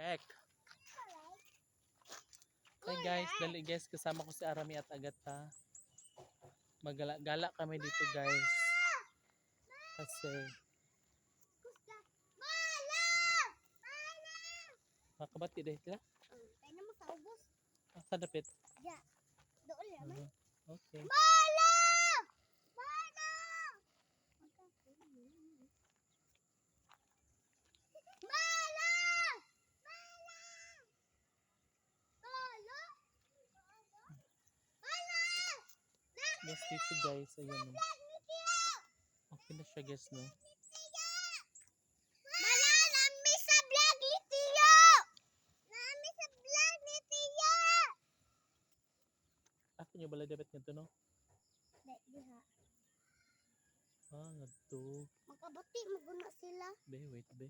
correct. Okay guys, dali guys, kasama ko si Arami at Agata. Magala-gala kami dito guys. Kasi makabati dahil sila. Kaya naman sa ubos. Sa dapit. Ya. Doon naman. Okay. Bala! Bala! Bala! Bala! Bala! Bala! Yes, dito guys. Ayan. Okay na siya guys, no? Bala! Nami sa vlog ni Tiyo! Nami sa vlog ni Tiyo! Ako nyo bala dapat nga to, no? Diha. Ah, nga to. Makabati, maguna sila. Be, wait, be.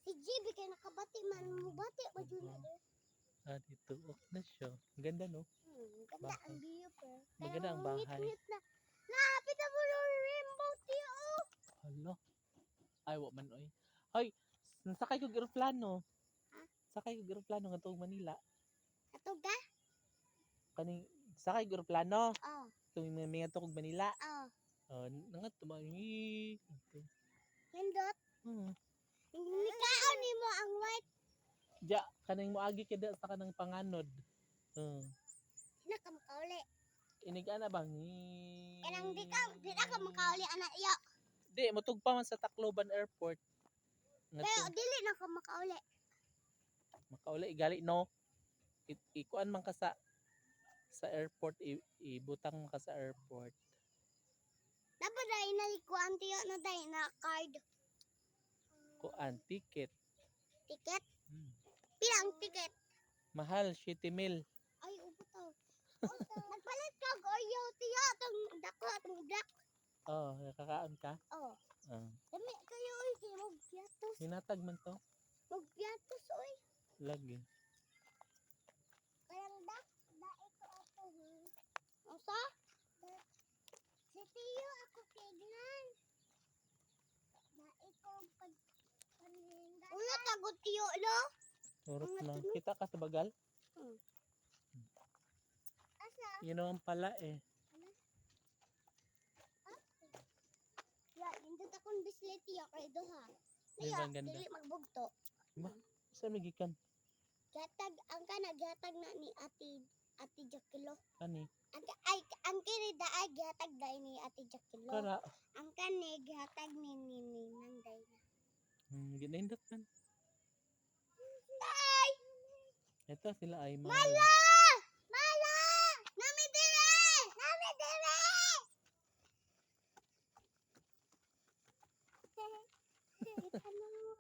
Si GB kay nakabati man mo bati ba dyan na de? Ah, dito. Okay na siya. Ang ganda, no? Ganda Bahay. ang view per. Maganda ang bahay. Na. Lapit na mo ng rainbow tiyo. Hala. Ay, wa man, oy. Hoy, sakay ko aeroplano. Ha? Sakay ko aeroplano nga tuong Manila. Ato ga? Kaning sakay ko aeroplano. Oh. Tuong mga tukog Manila. Oh. Oh, nangat tumangi. Nindot. Hindi kaon ni mo ang white. Ja, kanang moagi kada sa kanang panganod. Sina ka makauli. Inigana bang? Kanang di na ka makauli anak iyo. Di, mutugpa man sa Tacloban Airport. Nga Pero to, dili na ka makauli. makauli gali no. Ikuan man ka sa airport, ibutang man ka sa airport. Dapat dahil nalikuan tiyo na dahil na card. Kuan ticket. Ticket? Pilang ticket? Mahal 7,000. Ay, upo to. Nagpalit ka goyo tiyo. Itong dako, itong black. Oh, nakakaon ka? Oh. Ah. Dami kayo oy. Kaya magpiatos. Hinatag man to. Magpiatos oy. Lagi. Kayang dai ko ato. Asa? Si Tiyo ako kignan. Dai ko pag Una tagot Tiyo no? Turot na. Kita ka sa bagal? Asa? Yun naman pala eh. Ya, hindi akong bislet Tiyo kay duha. Di ba ang ganda? Dili magbugto. Ba? Saan may gikan? Gatag ang kana gatag na ni Ate Jakilo. Ani? Ang kini daay gatag dai ni Ate Jakilo. Kara. Ang kani gatag ni nang dai na. Ginaindot man. Day! Ito sila ay mga. Mala! Mala! Nami dire! Nami dire!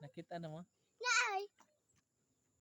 Nakita na mo?